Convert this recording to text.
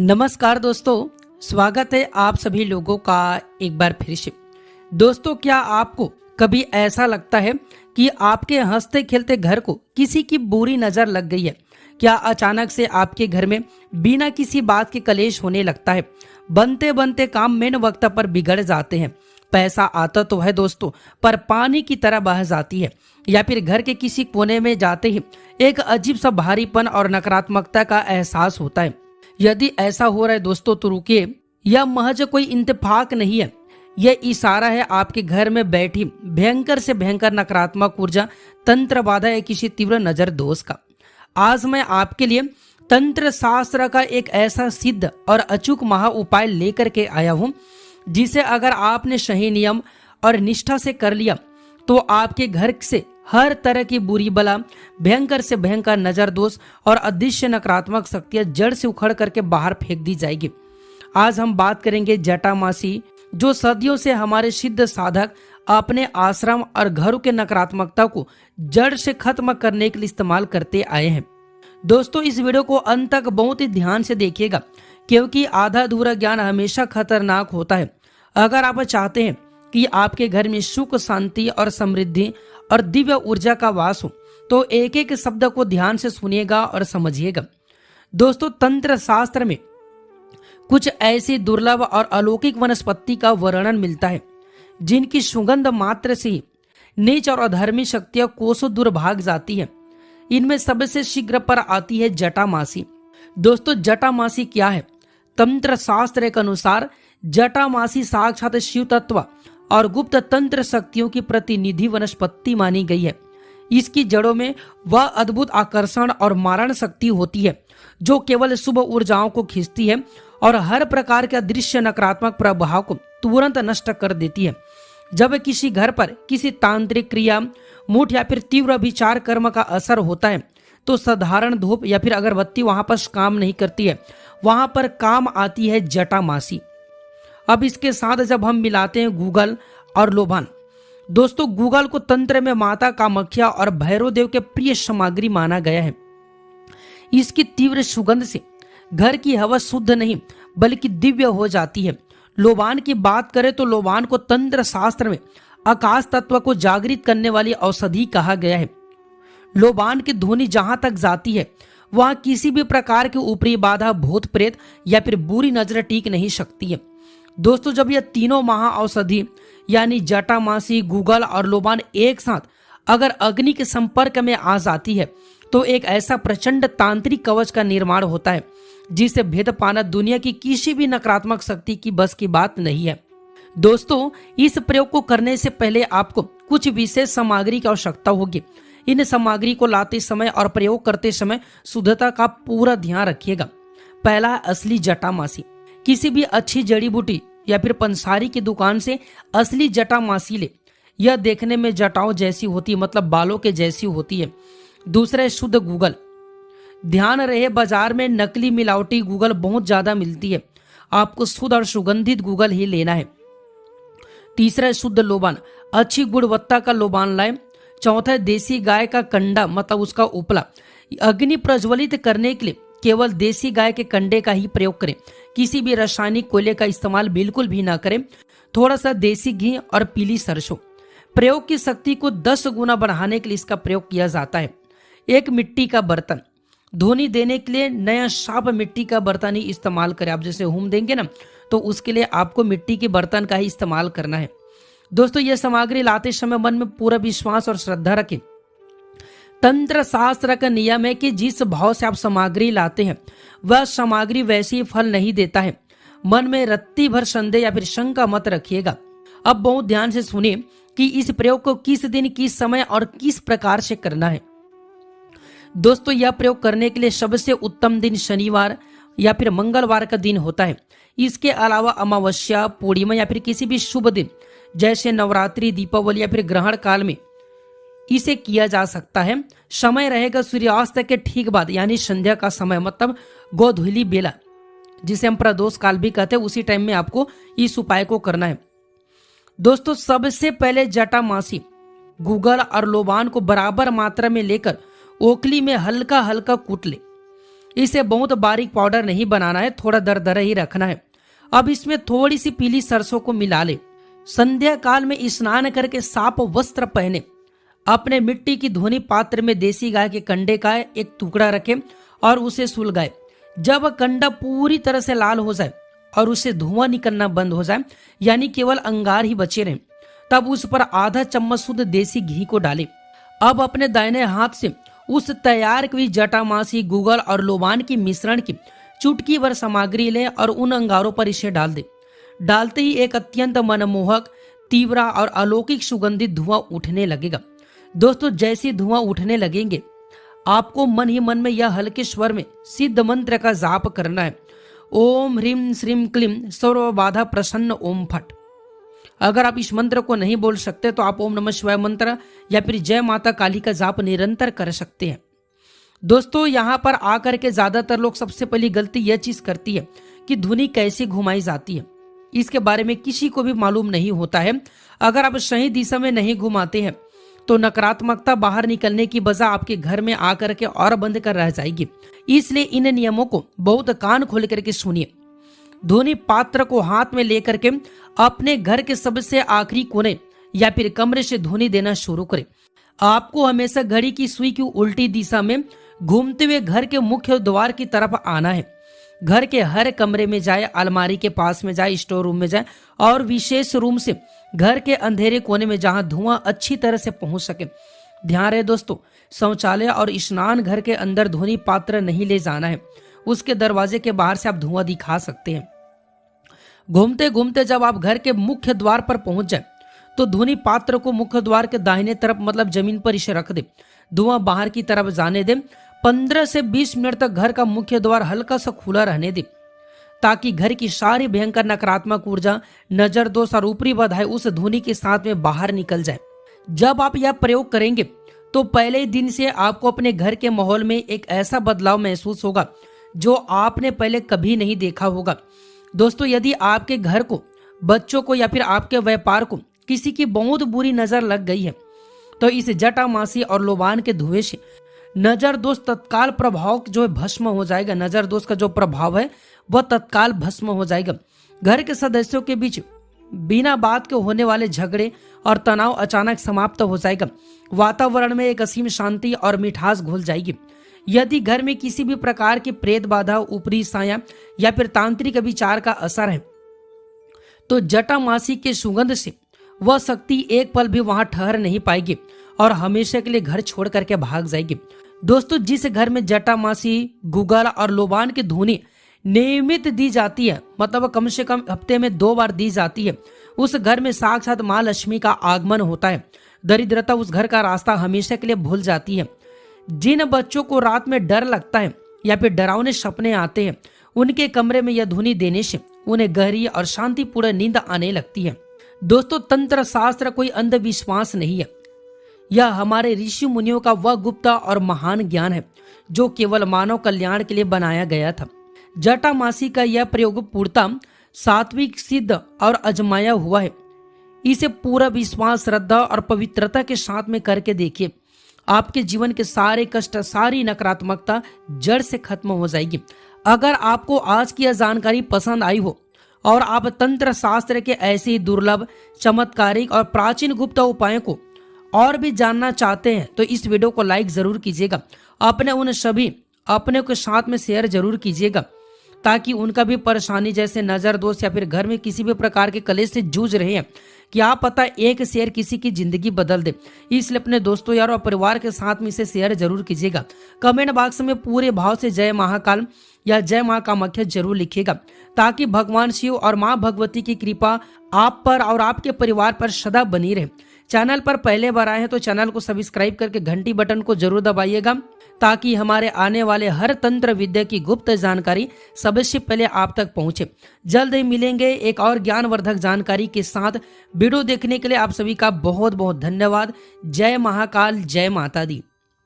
नमस्कार दोस्तों, स्वागत है आप सभी लोगों का एक बार फिर से। दोस्तों, क्या आपको कभी ऐसा लगता है कि आपके हंसते खेलते घर को किसी की बुरी नजर लग गई है? क्या अचानक से आपके घर में बिना किसी बात के कलेश होने लगता है? बनते बनते काम मेन वक्त पर बिगड़ जाते हैं। पैसा आता तो है दोस्तों, पर पानी की तरह बह जाती है। या फिर घर के किसी कोने में जाते ही एक अजीब सा भारीपन और नकारात्मकता का एहसास होता है। यदि ऐसा हो रहा है दोस्तों, तो रुकिए, यह महज कोई इंतफाक नहीं है। यह इशारा है आपके घर में बैठी भयंकर से भयंकर नकारात्मक ऊर्जा, तंत्र बाधा या किसी तीव्र नजर दोष का। आज मैं आपके लिए तंत्र शास्त्र का एक ऐसा सिद्ध और अचूक महा उपाय लेकर के आया हूं, जिसे अगर आपने सही नियम और निष्ठा से कर लिया तो आपके घर से हर तरह की बुरी बला, भयंकर से भयंकर नजर दोष और अदृश्य नकारात्मक शक्तियां जड़ से उखड़ करके बाहर फेंक दी जाएगी। आज हम बात करेंगे जटामासी, जो सदियों से हमारे सिद्ध साधक अपने आश्रम और घरों के नकारात्मकता को जड़ से खत्म करने के लिए इस्तेमाल करते आए हैं। दोस्तों, इस वीडियो को अंत तक बहुत ही ध्यान से देखिएगा, क्योंकि आधा अधूरा ज्ञान हमेशा खतरनाक होता है। अगर आप चाहते हैं कि आपके घर में सुख, शांति और समृद्धि और दिव्य ऊर्जा का वास हो, तो एक एक शब्द को ध्यान से सुनिएगा और समझिएगा। दोस्तों, तंत्र शास्त्र में कुछ ऐसी दुर्लभ और अलौकिक वनस्पति का वर्णन मिलता है, जिनकी सुगंध मात्र से ही नीच और अधर्मी शक्तियां कोसों दूर भाग जाती है। इनमें सबसे शीघ्र पर आती है जटामासी। दोस्तों, जटामासी क्या है? तंत्र शास्त्र के अनुसार जटामासी साक्षात शिव तत्व और गुप्त तंत्र शक्तियों की प्रतिनिधि वनस्पति मानी गई है। इसकी जड़ों में वह अद्भुत आकर्षण और मारण शक्ति होती है, जो केवल शुभ ऊर्जाओं को खींचती है और हर प्रकार के अदृश्य नकारात्मक प्रभाव को तुरंत नष्ट कर देती है। जब किसी घर पर किसी तांत्रिक क्रिया, मूठ या फिर तीव्र विचार कर्म का असर होता है, तो साधारण धूप या फिर अगरबत्ती वहां पर काम नहीं करती है, वहां पर काम आती है जटामासी। अब इसके साथ जब हम मिलाते हैं गूगल और लोबान, दोस्तों गूगल को तंत्र में माता कामाख्या और भैरव देव के प्रिय सामग्री माना गया है। इसकी तीव्र सुगंध से घर की हवा शुद्ध नहीं बल्कि दिव्य हो जाती है। लोबान की बात करें तो लोबान को तंत्र शास्त्र में आकाश तत्व को जागृत करने वाली औषधि कहा गया है। लोबान की ध्वनि जहां तक जाती है, वहां किसी भी प्रकार की ऊपरी बाधा, भूत प्रेत या फिर बुरी नजर टिक नहीं सकती है। दोस्तों, जब यह तीनों महा औषधि यानी जटामासी, गूगल और लोबान एक साथ अगर अग्नि के संपर्क में आ जाती है, तो एक ऐसा प्रचंड तांत्रिक कवच का निर्माण होता है, जिसे भेद पाना दुनिया की किसी भी नकारात्मक शक्ति की बस की बात नहीं है। दोस्तों, इस प्रयोग को करने से पहले आपको कुछ विशेष सामग्री की आवश्यकता होगी। इन सामग्री को लाते समय और प्रयोग करते समय शुद्धता का पूरा ध्यान रखिएगा। पहला, असली जटामासी। किसी भी अच्छी जड़ी बूटी या फिर पंसारी की दुकान से असली जटामासी ले। यह देखने में जटाओं जैसी होती है, मतलब बालों के जैसी होती है। दूसरा, शुद्ध गूगल। ध्यान रहे, बाजार में नकली मिलावटी गूगल बहुत ज्यादा मिलती है, आपको शुद्ध और सुगंधित गूगल ही लेना है। तीसरा, शुद्ध लोबान। अच्छी गुणवत्ता का लोबान लाए। चौथा, देसी गाय का कंडा, मतलब उसका उपला। अग्नि प्रज्वलित करने के लिए केवल देसी गाय के कंडे का ही प्रयोग करें। किसी भी रासायनिक कोयले का इस्तेमाल बिल्कुल भी ना करें। थोड़ा सा देसी घी और पीली सरसों। प्रयोग की शक्ति को 10 गुना बढ़ाने के लिए इसका प्रयोग किया जाता है। एक, मिट्टी का बर्तन। ध्वनि देने के लिए नया साफ मिट्टी का बर्तन ही इस्तेमाल करें। आप जैसे होम देंगे ना, तो उसके लिए आपको मिट्टी के बर्तन का ही इस्तेमाल करना है। दोस्तों, यह सामग्री लाते समय मन में पूरा विश्वास और श्रद्धा रखें। तंत्र शास्त्र का नियम है कि जिस भाव से आप सामग्री लाते हैं, वह सामग्री वैसे ही फल नहीं देता है। मन में रत्ती भर संदेह या फिर शंका मत रखिएगा। अब बहुत ध्यान से सुनिए कि इस प्रयोग को किस दिन, किस समय और किस प्रकार से करना है। दोस्तों, यह प्रयोग करने के लिए सबसे उत्तम दिन शनिवार या फिर मंगलवार का दिन होता है। इसके अलावा अमावस्या, पूर्णिमा या फिर किसी भी शुभ दिन जैसे नवरात्रि, दीपावली या फिर ग्रहण काल में इसे किया जा सकता है। समय रहेगा सूर्यास्त के ठीक बाद, यानी संध्या का समय, मतलब गोधूली बेला, जिसे हम प्रदोष काल भी कहते हैं। उसी टाइम में आपको इस उपाय को करना है। दोस्तों, सबसे पहले जटामासी, गूगल और लोबान को बराबर मात्रा में लेकर ओखली में हल्का हल्का कूट ले। इसे बहुत बारीक पाउडर नहीं बनाना है, थोड़ा दरदरा ही रखना है। अब इसमें थोड़ी सी पीली सरसों को मिला ले। संध्या काल में स्नान करके साफ वस्त्र पहने, अपने मिट्टी की धोनी पात्र में देसी गाय के कंडे का एक टुकड़ा रखे और उसे सुलगाए। जब कंडा पूरी तरह से लाल हो जाए और उसे धुआं निकलना बंद हो जाए, यानी केवल अंगार ही बचे रहे, तब उस पर आधा चम्मच शुद्ध देसी घी को डाले। अब अपने दाहिने हाथ से उस तैयार हुई जटामासी, गूगल और लोबान की मिश्रण की चुटकी भर सामग्री ले और उन अंगारों पर इसे डाल दे। डालते ही एक अत्यंत मनमोहक, तीव्र और अलौकिक सुगंधित धुआं उठने लगेगा। दोस्तों, जैसे धुआं उठने लगेंगे, आपको मन ही मन में यह हल्के स्वर में सिद्ध मंत्र का जाप करना है। ओम ह्रीम श्रीम क्लीम सर्व बाधा प्रसन्न ओम फट। अगर आप इस मंत्र को नहीं बोल सकते तो आप ओम नमः शिवाय मंत्र या फिर जय माता काली का जाप निरंतर कर सकते हैं। दोस्तों, यहाँ पर आकर के ज्यादातर लोग सबसे पहली गलती यह चीज करती है कि धुनी कैसे घुमाई जाती है, इसके बारे में किसी को भी मालूम नहीं होता है। अगर आप सही दिशा में नहीं घुमाते हैं तो नकारात्मकता बाहर निकलने की बजाय आपके घर में आकर के और बंद कर रह जाएगी। इसलिए इन नियमों को बहुत कान खोल करके सुनिए। धुनी पात्र को हाथ में लेकर के अपने घर के सबसे आखिरी कोने या फिर कमरे से धुनी देना शुरू करें। आपको हमेशा घड़ी की सुई की उल्टी दिशा में घूमते हुए घर के मुख्य द्वार की तरफ आना है। घर के हर कमरे में जाए, अलमारी के पास में जाए, स्टोर रूम में जाए और विशेष रूम से घर के अंधेरे कोने में जहां धुआं अच्छी तरह से पहुंच सके। ध्यान रहे दोस्तों, शौचालय और स्नान घर के अंदर धुनी पात्र नहीं ले जाना है। उसके दरवाजे के बाहर से आप धुआं दिखा सकते हैं। घूमते घूमते जब आप घर के मुख्य द्वार पर पहुंच जाए तो धुनी पात्र को मुख्य द्वार के दाहिने तरफ मतलब जमीन पर इसे रख दे। धुआं बाहर की तरफ जाने दे। 15 से 20 मिनट तक घर का मुख्य द्वार हल्का सा खुला रहने दे, ताकि घर की सारी भयंकर नकारात्मक ऊर्जा, नजर दोष और ऊपरी बाधाएं उस धुनी के साथ में बाहर निकल जाए। जब आप यह प्रयोग करेंगे तो पहले दिन से आपको अपने घर के माहौल में एक ऐसा बदलाव महसूस होगा जो आपने पहले कभी नहीं देखा होगा। दोस्तों, यदि आपके घर को, बच्चों को या फिर आपके व्यापार को किसी की बहुत बुरी नजर लग गई है तो इस जटामासी और लोबान के धुएं से नजर दोष तत्काल प्रभाव जो है भस्म हो जाएगा। नजर दोष का जो प्रभाव है वह तत्काल भस्म हो जाएगा। घर के सदस्यों के बीच बिना बात के होने वाले झगड़े और तनाव अचानक समाप्त हो जाएगा। वातावरण में एक असीम शांति और मिठास घुल जाएगी। यदि घर में किसी भी प्रकार की प्रेत बाधा, ऊपरी साया या फिर तांत्रिक विचार का असर है तो जटामासी के सुगंध से वह शक्ति एक पल भी वहां ठहर नहीं पाएगी और हमेशा के लिए घर छोड़ करके भाग जाएगी। दोस्तों, जिस घर में जटामासी, गूगल और लोबान की धुनी नियमित दी जाती है, मतलब कम से कम हफ्ते में 2 बार दी जाती है, उस घर में साक्षात मां लक्ष्मी का आगमन होता है। दरिद्रता उस घर का रास्ता हमेशा के लिए भूल जाती है। जिन बच्चों को रात में डर लगता है या फिर डरावने सपने आते हैं, उनके कमरे में यह धुनी देने से उन्हें गहरी और शांतिपूर्ण नींद आने लगती है। दोस्तों, तंत्र शास्त्र कोई अंधविश्वास नहीं है। यह हमारे ऋषि मुनियों का वह गुप्त और महान ज्ञान है जो केवल मानव कल्याण के लिए बनाया गया था। जटामासी का यह प्रयोग पूर्णतः सात्विक, सिद्ध और अजमाया हुआ है। इसे पूरा विश्वास, श्रद्धा और पवित्रता के साथ में करके देखिए। आपके जीवन के सारे कष्ट, सारी नकारात्मकता जड़ से खत्म हो जाएगी। अगर आपको आज की यह जानकारी पसंद आई हो और आप तंत्र शास्त्र के ऐसे ही दुर्लभ, चमत्कारिक और प्राचीन गुप्त उपायों को और भी जानना चाहते हैं तो इस वीडियो को लाइक जरूर कीजिएगा। अपने उन सभी अपने के साथ में शेयर जरूर कीजिएगा ताकि उनका भी परेशानी जैसे नजर दोष या फिर घर में किसी भी प्रकार के कलेश से जूझ रहे हैं, क्या पता एक शेयर किसी की जिंदगी बदल दे। इसलिए अपने दोस्तों, यारों और परिवार के साथ में इसे शेयर जरूर कीजिएगा। कमेंट बॉक्स में पूरे भाव से जय महाकाल या जय मां कामाख्या जरूर लिखिएगा ताकि भगवान शिव और मां भगवती की कृपा आप पर और आपके परिवार पर सदा बनी रहे। चैनल पर पहले बार आए हैं तो चैनल को सब्सक्राइब करके घंटी बटन को जरूर दबाइएगा ताकि हमारे आने वाले हर तंत्र विद्या की गुप्त जानकारी सबसे पहले आप तक पहुंचे। जल्द ही मिलेंगे एक और ज्ञानवर्धक जानकारी के साथ। वीडियो देखने के लिए आप सभी का बहुत बहुत धन्यवाद। जय महाकाल, जय माता दी।